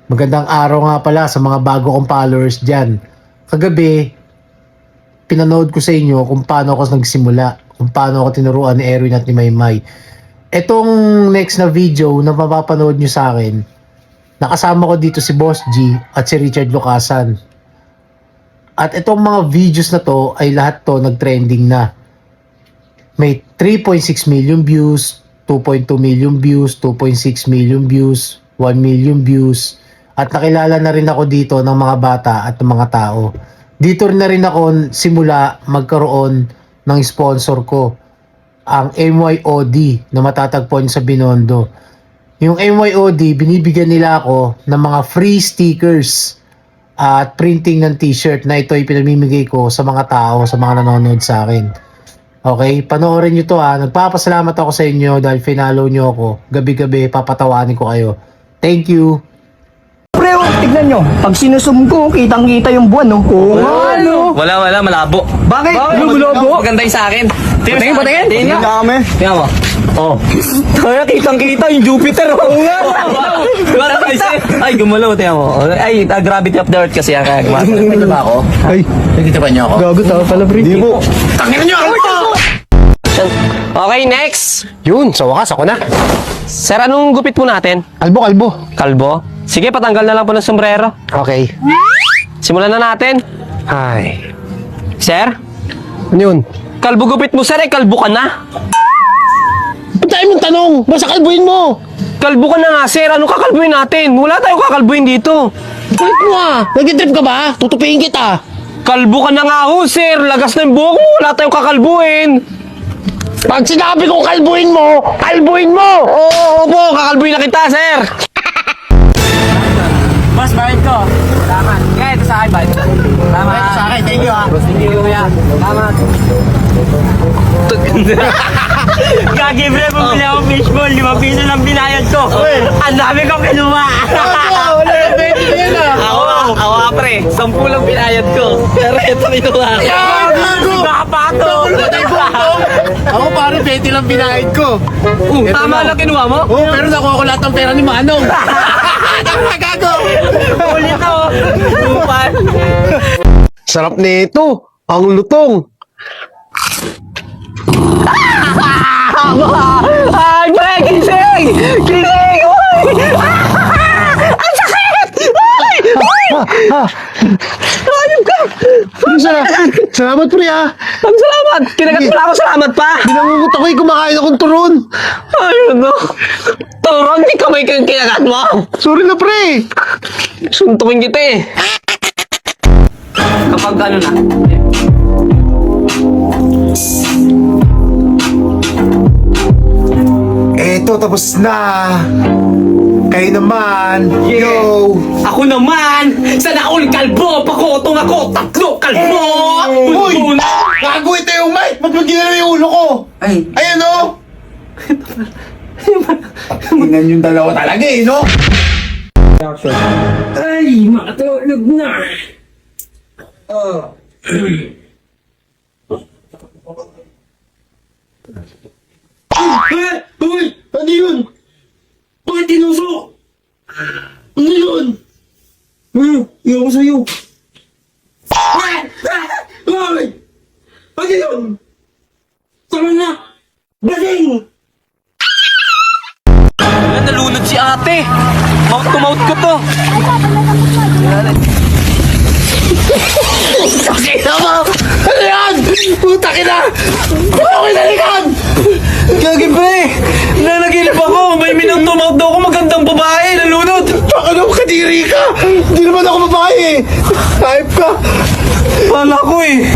Magandang araw nga pala sa mga bago kong followers dyan. Kagabi, pinanood ko sa inyo kung paano ako nagsimula, kung paano ako tinuruan ni Erwin at ni Maymay. Etong next na video na mapapanood nyo sa akin, nakasama ko dito si Boss G at si Richard Lucasan. At itong mga videos na to ay lahat to nag-trending na. May 3.6 million views, 2.2 million views, 2.6 million views, 1 million views. At nakilala na rin ako dito ng mga bata at ng mga tao. Dito na rin ako simula magkaroon ng sponsor ko, ang MYOD na matatagpuan sa Binondo. Yung MYOD, binibigyan nila ako ng mga free stickers at printing ng t-shirt na ito ay pinamimigay ko sa mga tao, sa mga nanonood sa akin. Okay, panoorin nyo to ha. Nagpapasalamat ako sa inyo dahil finalo nyo ako. Gabi-gabi, papatawanin ko kayo. Thank you. Pre, tignan nyo. Pag sinusum ko, kitang-kita yung buwan, no? Oo nga, no? Wala, malabo. Bakit? Yung malabo? Maganda yung sa akin. Patingin. Tingin nga kami. Tingnan mo. Oh. Kaya kitang-kita yung Jupiter, oo nga. Ay, gumalaw. Tingnan mo. Ay, gravity of the earth kasi. Kaya gumalaw ba ako? Ay, Nakita ba niyo ako? gago tao pala, pre. Hindi mo. Tangin niyo ako! Okay, next. Yun, sa wakas ako na. Sir, anong gupit po natin? Kalbo. Kalbo? Sige, patanggal na lang po ng sombrero. Okay. Simulan na natin. Ay. Sir? Ano yun? Kalbo gupit mo, sir. Kalbo ka na. Ba't tayo mong tanong? Basta kalbuhin mo. Kalbo ka na nga, sir. Anong kakalbuhin natin? Wala tayong kakalbuhin dito. Kulit mo ah. Nag-trip ka ba? Tutupiin kita. Kalbo ka na nga ho, sir. Lagas na yung buhok mo. Wala tayong kakalbuhin. Pag sinabi kong kalbuhin mo, kalbuhin mo. Oo po, kakalbuhin na kita, sir. Boss, bakit ko? Salamat. Kaya ito sa akin, ba? Salamat. Ito sa akin, thank you, ha. Thank you, kuya. Salamat. Gagi, pre, bumili ako fishball. 5 piso lang binayad ko. Ang dami kong kinuha. Wala na pwede na yun, ha. Ako nga, pre. 10 lang binayad ko. Pero ito kinuha ko. Babato. Ako pare, 20 lang binayad ko. Tama lang kinuha mo? Oo, pero nakuha ko lahat ng pera ni Manong. Nagago. Ulit ako. Lupan. Sarap nito. Ang lutong. Ay, pre, gising! Gising! Uy! Ang sakit! Uy! Uy! Ayun ka! Salamat pre ah. Ang salamat! Kinagat pala ako, salamat pa! Binangungot ako'y kumakain akong turon. Ayun no! Turon, di kamay kang kinagat mo! Sorry na pre. Suntukin kita eh! Kapag ano na? Eto, tapos na. Kayo naman. Yo. Ako naman! Sana all kalbo! Pakotong ako! 3 kalbo! Uy! Gago ito yung mic! Ba't mo ginala yung ulo ko? Ay. Ayan o! Tingnan yung dalawa talaga eh, no? Ay, makatulog na. Uy! Ano yun? Bakit tinusok? Ano yun? Iyon ko sa'yo. Uy! Ano yun? Tama na. Basing! Nalunod si ate! Mouth to mouth ko to! Sakita mo! Ano yan? Puta kita! Ano kinalikan? Gagi pre! Nanaginip ako! May minang to mouth daw ako magandang babae! Nalunod! Baka naman kadiri ka! Hindi naman ako babae eh! Type ka! Wala ko eh!